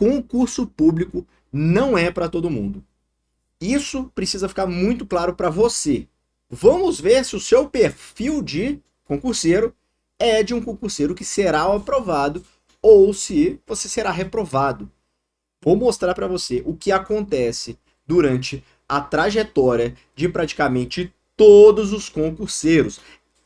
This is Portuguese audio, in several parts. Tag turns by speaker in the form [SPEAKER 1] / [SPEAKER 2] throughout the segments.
[SPEAKER 1] concurso público não é para todo mundo. Isso precisa ficar muito claro para você. Vamos ver se o seu perfil de concurseiro é de um concurseiro que será aprovado ou se você será reprovado. Vou mostrar para você o que acontece durante a trajetória de praticamente todos os concurseiros.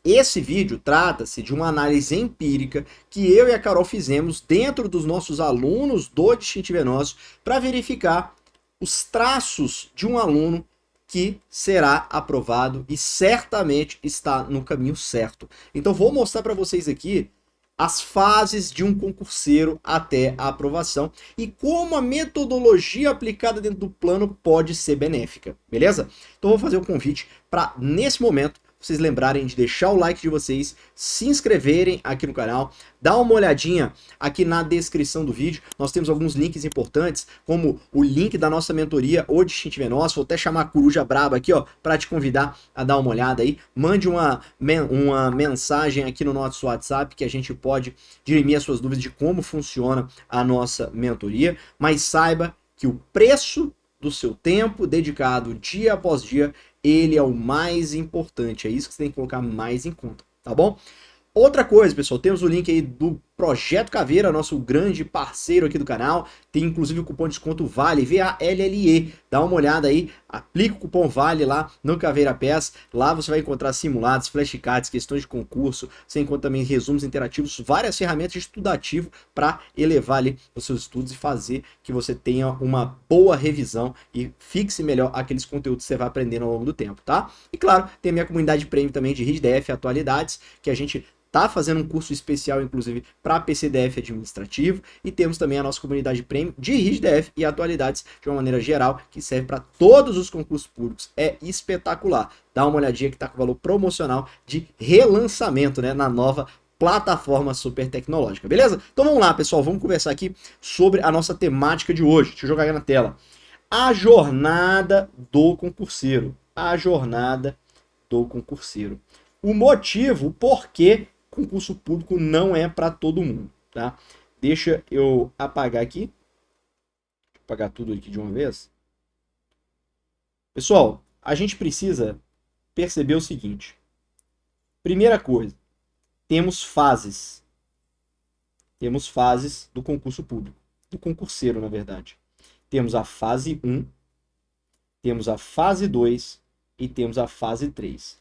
[SPEAKER 1] Esse vídeo trata-se de uma análise empírica que eu e a Carol fizemos dentro dos nossos alunos do Distintivo Nosso para verificar os traços de um aluno que será aprovado e certamente está no caminho certo. Então vou mostrar para vocês aqui as fases de um concurseiro até a aprovação e como a metodologia aplicada dentro do plano pode ser benéfica, beleza? Então vou fazer o convite para, nesse momento, vocês lembrarem de deixar o like de vocês, se inscreverem aqui no canal, dar uma olhadinha aqui na descrição do vídeo. Nós temos alguns links importantes, como o link da nossa mentoria, O Distintivo é Nosso. Vou até chamar a Coruja Braba aqui, ó, para te convidar a dar uma olhada aí. Mande uma mensagem aqui no nosso WhatsApp que a gente pode dirimir as suas dúvidas de como funciona a nossa mentoria. Mas saiba que o preço do seu tempo dedicado dia após dia, ele é o mais importante, é isso que você tem que colocar mais em conta, tá bom? Outra coisa, pessoal, temos o link aí do Projeto Caveira, nosso grande parceiro aqui do canal. Tem inclusive o cupom de desconto VALE, VALLE. Dá uma olhada aí, aplica o cupom VALE lá no Caveira PES. Lá você vai encontrar simulados, flashcards, questões de concurso. Você encontra também resumos interativos, várias ferramentas de estudativo para elevar ali os seus estudos e fazer que você tenha uma boa revisão e fixe melhor aqueles conteúdos que você vai aprendendo ao longo do tempo, tá? E claro, tem a minha comunidade premium também de RISDF Atualidades, que a gente tá fazendo um curso especial, inclusive, para PCDF administrativo, e temos também a nossa comunidade premium de RISDF e atualidades de uma maneira geral, que serve para todos os concursos públicos. É espetacular. Dá uma olhadinha que tá com valor promocional de relançamento, né, na nova plataforma super tecnológica, beleza? Então vamos lá, pessoal, vamos conversar aqui sobre a nossa temática de hoje. Deixa eu jogar aí na tela. A jornada do concurseiro. A jornada do concurseiro. O motivo, o porquê concurso público não é para todo mundo, tá? Deixa eu apagar aqui. Deixa eu apagar tudo aqui de uma vez. Pessoal, a gente precisa perceber o seguinte. Primeira coisa, temos fases. Temos fases do concurso público, do concurseiro, na verdade. Temos a fase 1, temos a fase 2 e temos a fase 3.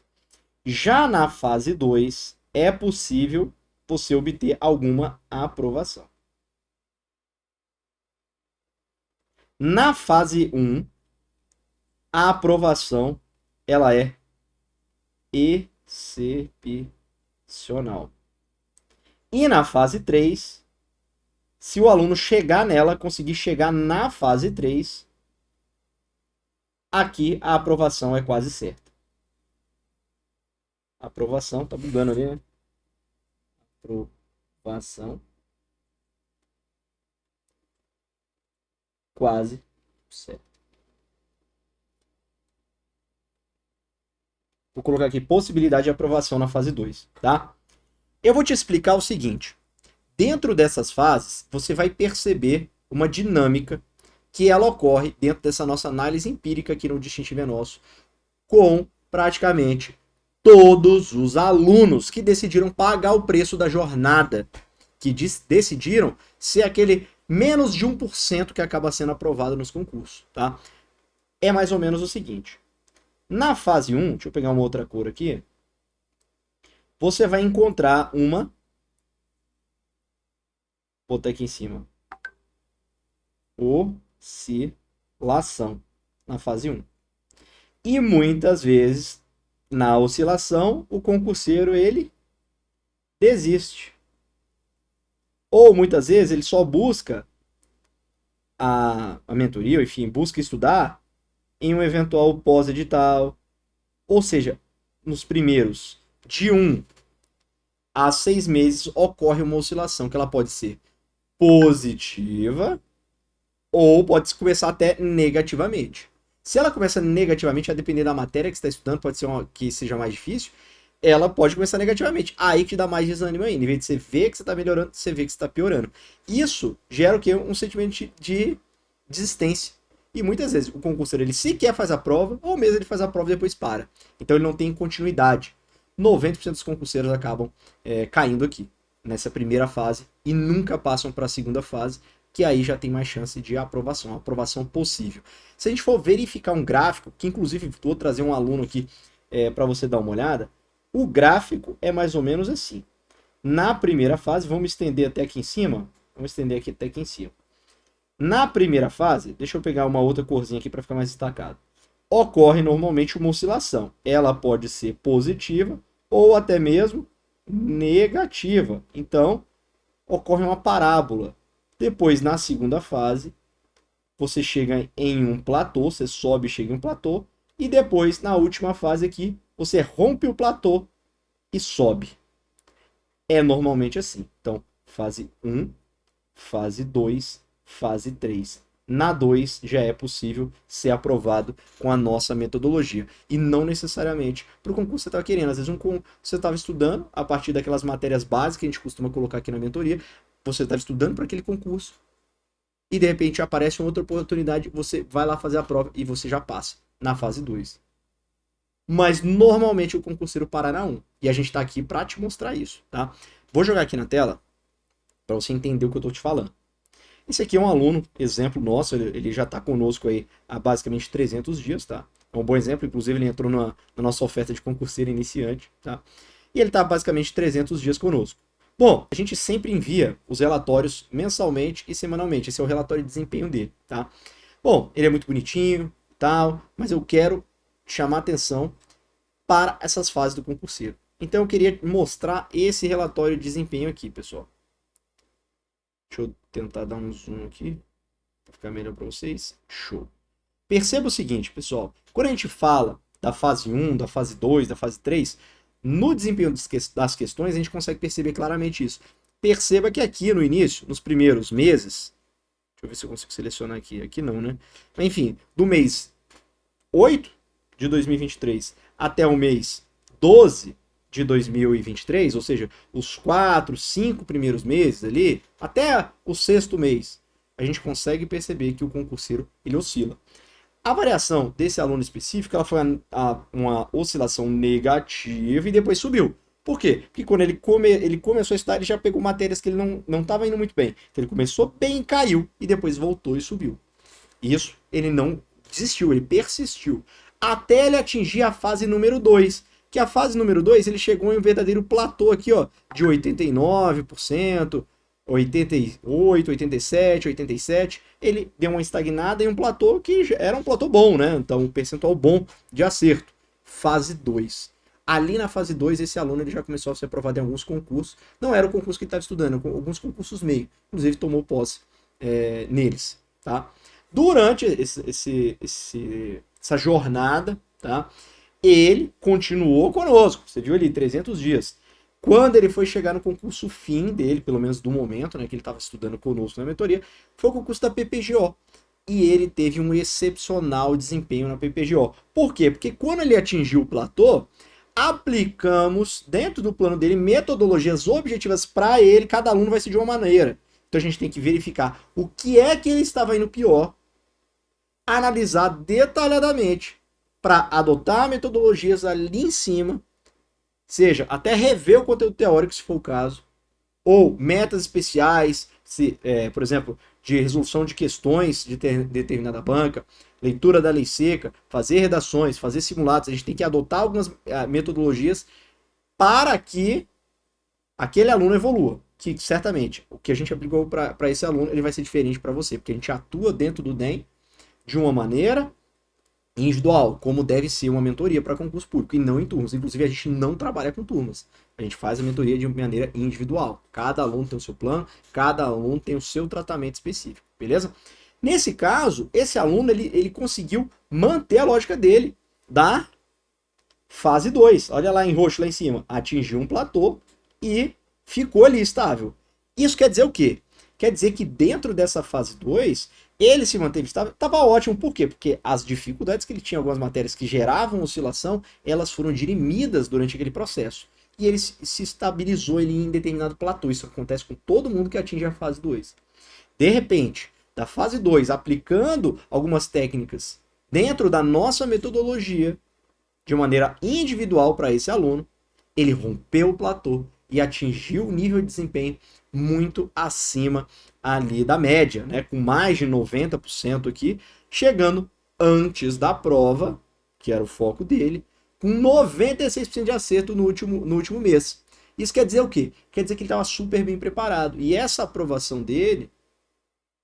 [SPEAKER 1] Já na fase 2, é possível você obter alguma aprovação. Na fase 1, a aprovação ela é excepcional. E na fase 3, se o aluno chegar nela, conseguir chegar na fase 3, aqui a aprovação é quase certa. A aprovação, tá bugando ali, né? Aprovação. Quase certo. Vou colocar aqui possibilidade de aprovação na fase 2, tá? Eu vou te explicar o seguinte. Dentro dessas fases, você vai perceber uma dinâmica que ela ocorre dentro dessa nossa análise empírica aqui no Distintivo é Nosso, com praticamente todos os alunos que decidiram pagar o preço da jornada, que decidiram ser aquele menos de 1% que acaba sendo aprovado nos concursos, tá? É mais ou menos o seguinte. Na fase 1, deixa eu pegar uma outra cor aqui, você vai encontrar uma, vou botar aqui em cima, oscilação na fase 1. E muitas vezes, na oscilação, o concurseiro, ele desiste. Ou muitas vezes ele só busca a mentoria, ou enfim, busca estudar em um eventual pós-edital. Ou seja, nos primeiros de 1 a 6 meses ocorre uma oscilação que ela pode ser positiva ou pode começar até negativamente. Se ela começa negativamente, a depender da matéria que você está estudando, pode ser que seja mais difícil. ela pode começar negativamente. Aí que te dá mais desânimo ainda. Em vez de você ver que você está melhorando, você vê que você está piorando. Isso gera o quê? Um sentimento de desistência. E muitas vezes o concurseiro ele sequer faz a prova, ou mesmo ele faz a prova e depois para. Então ele não tem continuidade. 90% dos concurseiros acabam caindo aqui, nessa primeira fase, e nunca passam para a segunda fase, que aí já tem mais chance de aprovação, aprovação possível. Se a gente for verificar um gráfico, que inclusive vou trazer um aluno aqui para você dar uma olhada, o gráfico é mais ou menos assim. Na primeira fase, vamos estender até aqui em cima, vamos estender aqui até aqui em cima. Na primeira fase, deixa eu pegar uma outra corzinha aqui para ficar mais destacado. Ocorre normalmente uma oscilação. Ela pode ser positiva ou até mesmo negativa. Então, ocorre uma parábola. Depois, na segunda fase, você chega em um platô, você sobe e chega em um platô. E depois, na última fase aqui, você rompe o platô e sobe. É normalmente assim. Então, fase 1, fase 2, fase 3. Na 2 já é possível ser aprovado com a nossa metodologia. E não necessariamente para o concurso que você estava querendo. Às vezes você estava estudando a partir daquelas matérias básicas que a gente costuma colocar aqui na mentoria. Você estava estudando para aquele concurso. E de repente aparece uma outra oportunidade. Você vai lá fazer a prova e você já passa na fase 2. Mas normalmente o concurseiro para na 1. E a gente está aqui para te mostrar isso. Tá? Vou jogar aqui na tela para você entender o que eu estou te falando. Esse aqui é um aluno, exemplo nosso, ele já está conosco aí há basicamente 300 dias, tá? É um bom exemplo, inclusive ele entrou na nossa oferta de concurseiro iniciante, tá? E ele está basicamente 300 dias conosco. Bom, a gente sempre envia os relatórios mensalmente e semanalmente, esse é o relatório de desempenho dele, tá? Bom, ele é muito bonitinho, tal, mas eu quero chamar atenção para essas fases do concurseiro. Então eu queria mostrar esse relatório de desempenho aqui, pessoal. Deixa eu tentar dar um zoom aqui para ficar melhor para vocês. Show. Perceba o seguinte, pessoal. Quando a gente fala da fase 1, da fase 2, da fase 3, no desempenho das questões a gente consegue perceber claramente isso. Perceba que aqui no início, nos primeiros meses, deixa eu ver se eu consigo selecionar aqui. Aqui não, né? Mas, enfim, do mês 8 de 2023 até o mês 12 de 2023, ou seja, os 4, 5 primeiros meses ali, até o 6º mês, a gente consegue perceber que o concurseiro ele oscila. A variação desse aluno específico ela foi uma oscilação negativa e depois subiu. Por quê? Porque quando ele começou a estudar, ele já pegou matérias que ele não estava indo muito bem. Então ele começou bem, caiu e depois voltou e subiu. Isso ele não desistiu, ele persistiu. Até ele atingir a fase número 2. Que a fase número 2, ele chegou em um verdadeiro platô aqui, ó, de 89%, 88, 87, 87. Ele deu uma estagnada em um platô que era um platô bom, né? Então, um percentual bom de acerto. Fase 2. Ali na fase 2, esse aluno ele já começou a ser aprovado em alguns concursos. Não era o concurso que ele estava estudando, alguns concursos meio. Inclusive, tomou posse neles, tá? Durante essa jornada, tá? Ele continuou conosco, você viu ali, 300 dias. Quando ele foi chegar no concurso fim dele, pelo menos do momento, né, que ele estava estudando conosco na mentoria, foi o concurso da PPGO. E ele teve um excepcional desempenho na PPGO. Por quê? Porque quando ele atingiu o platô, aplicamos dentro do plano dele metodologias objetivas para ele, cada aluno vai ser de uma maneira. Então a gente tem que verificar o que é que ele estava indo pior, analisar detalhadamente, para adotar metodologias ali em cima, seja até rever o conteúdo teórico, se for o caso, ou metas especiais, por exemplo, de resolução de questões de determinada banca, leitura da lei seca, fazer redações, fazer simulados. A gente tem que adotar algumas metodologias para que aquele aluno evolua. Que certamente o que a gente aplicou para esse aluno ele vai ser diferente para você, porque a gente atua dentro do DEM de uma maneira individual, como deve ser uma mentoria para concurso público, e não em turmas. Inclusive, a gente não trabalha com turmas. A gente faz a mentoria de maneira individual. Cada aluno tem o seu plano, cada aluno tem o seu tratamento específico, beleza? Nesse caso, esse aluno ele conseguiu manter a lógica dele da fase 2. Olha lá em roxo, lá em cima. Atingiu um platô e ficou ali estável. Isso quer dizer o quê? Quer dizer que dentro dessa fase 2, ele se manteve estável, estava ótimo. Por quê? Porque as dificuldades que ele tinha, algumas matérias que geravam oscilação, elas foram dirimidas durante aquele processo. E ele se estabilizou ele em determinado platô. Isso acontece com todo mundo que atinge a fase 2. De repente, da fase 2, aplicando algumas técnicas dentro da nossa metodologia, de maneira individual para esse aluno, ele rompeu o platô e atingiu o nível de desempenho muito acima ali da média, né? Com mais de 90% aqui, chegando antes da prova, que era o foco dele, com 96% de acerto no último mês. Isso quer dizer o quê? Quer dizer que ele estava super bem preparado. E essa aprovação dele,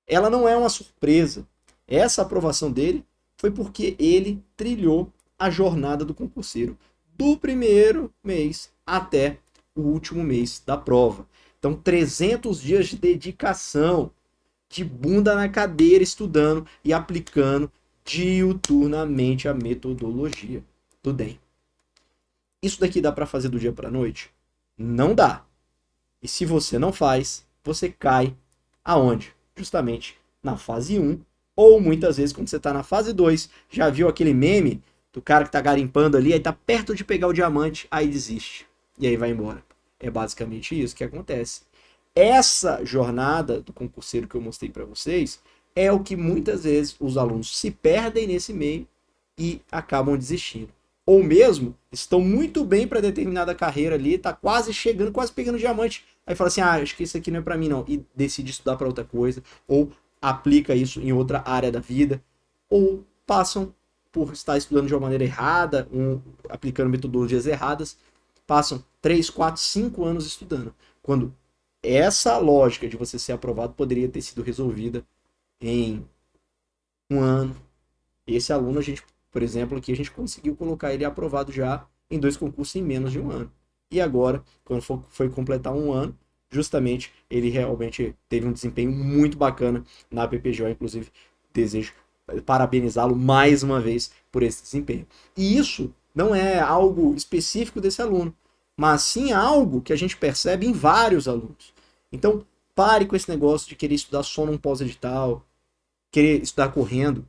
[SPEAKER 1] ela não é uma surpresa. Essa aprovação dele foi porque ele trilhou a jornada do concurseiro do primeiro mês até o último mês da prova. Então, 300 dias de dedicação, de bunda na cadeira, estudando e aplicando diuturnamente a metodologia do DEM. Isso daqui dá para fazer do dia para a noite? Não dá. E se você não faz, você cai aonde? Justamente na fase 1, ou muitas vezes quando você está na fase 2, já viu aquele meme do cara que está garimpando ali, aí tá perto de pegar o diamante, aí desiste. E aí vai embora. É basicamente isso que acontece. Essa jornada do concurseiro que eu mostrei para vocês é o que muitas vezes os alunos se perdem nesse meio e acabam desistindo. Ou mesmo estão muito bem para determinada carreira ali, tá quase chegando, quase pegando diamante. Aí fala assim, acho que isso aqui não é para mim não, e decide estudar para outra coisa, ou aplica isso em outra área da vida, ou passam por estar estudando de uma maneira errada, aplicando metodologias erradas, passam 3, 4, 5 anos estudando. Quando essa lógica de você ser aprovado poderia ter sido resolvida em 1 ano. Esse aluno, a gente, por exemplo, aqui a gente conseguiu colocar ele aprovado já em 2 concursos em menos de 1 ano. E agora, quando foi completar 1 ano, justamente ele realmente teve um desempenho muito bacana na PPGO, inclusive desejo parabenizá-lo mais uma vez por esse desempenho. E isso não é algo específico desse aluno, mas sim algo que a gente percebe em vários alunos. Então, pare com esse negócio de querer estudar só num pós-edital, querer estudar correndo.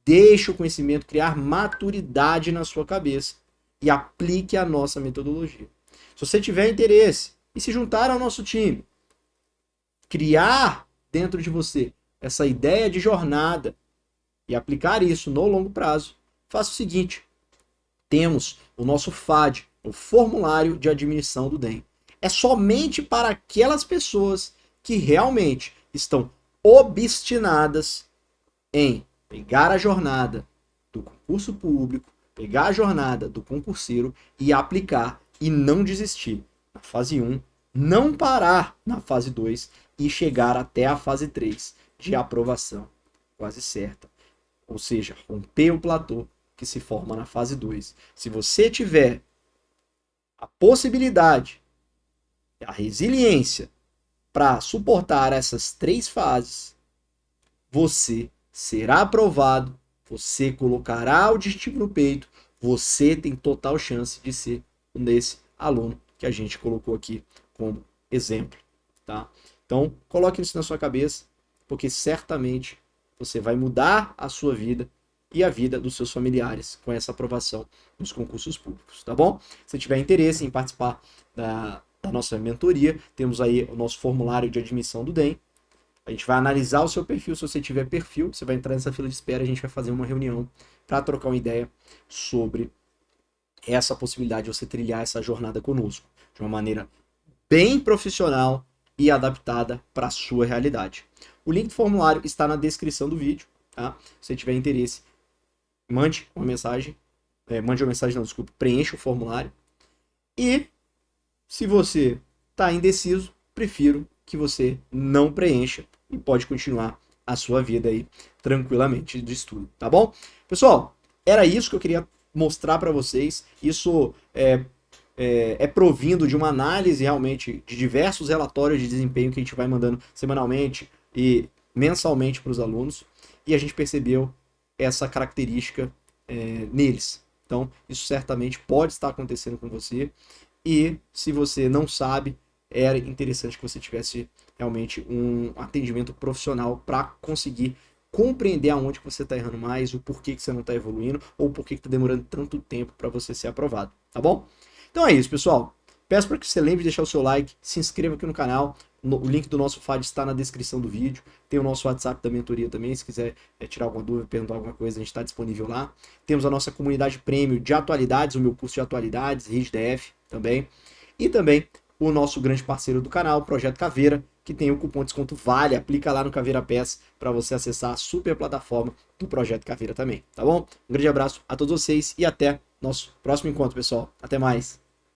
[SPEAKER 1] Deixe o conhecimento criar maturidade na sua cabeça e aplique a nossa metodologia. Se você tiver interesse e se juntar ao nosso time, criar dentro de você essa ideia de jornada e aplicar isso no longo prazo, faça o seguinte: temos o nosso FAD, o Formulário de Admissão do DEM. É somente para aquelas pessoas que realmente estão obstinadas em pegar a jornada do concurso público, pegar a jornada do concurseiro e aplicar e não desistir na fase 1, não parar na fase 2 e chegar até a fase 3 de aprovação quase certa. Ou seja, romper o platô que se forma na fase 2. Se você tiver a possibilidade, a resiliência para suportar essas 3 fases, você será aprovado, você colocará o distintivo no peito, você tem total chance de ser nesse aluno que a gente colocou aqui como exemplo, tá? Então, coloque isso na sua cabeça, porque certamente você vai mudar a sua vida e a vida dos seus familiares com essa aprovação nos concursos públicos, tá bom? Se tiver interesse em participar da nossa mentoria, temos aí o nosso formulário de admissão do DEM. A gente vai analisar o seu perfil. Se você tiver perfil, você vai entrar nessa fila de espera e a gente vai fazer uma reunião para trocar uma ideia sobre essa possibilidade de você trilhar essa jornada conosco de uma maneira bem profissional e adaptada para a sua realidade. O link do formulário está na descrição do vídeo, tá? Se você tiver interesse, mande uma mensagem. Preencha o formulário. E se você está indeciso, prefiro que você não preencha e pode continuar a sua vida aí tranquilamente de estudo, tá bom? Pessoal, era isso que eu queria mostrar para vocês. Isso é provindo de uma análise realmente de diversos relatórios de desempenho que a gente vai mandando semanalmente e mensalmente para os alunos, e a gente percebeu essa característica neles. Então, isso certamente pode estar acontecendo com você, e se você não sabe, era interessante que você tivesse realmente um atendimento profissional para conseguir compreender aonde que você está errando mais, o porquê que você não está evoluindo, ou por que está demorando tanto tempo para você ser aprovado, tá bom? Então é isso, pessoal. Peço para que você lembre de deixar o seu like, se inscreva aqui no canal. O link do nosso FAD está na descrição do vídeo. Tem o nosso WhatsApp da mentoria também, se quiser tirar alguma dúvida, perguntar alguma coisa, a gente está disponível lá. Temos a nossa comunidade premium de atualidades, o meu curso de atualidades, RISDF também. E também o nosso grande parceiro do canal, o Projeto Caveira, que tem o cupom de desconto VALE, aplica lá no Caveira Pass para você acessar a super plataforma do Projeto Caveira também, tá bom? Um grande abraço a todos vocês e até nosso próximo encontro, pessoal. Até mais!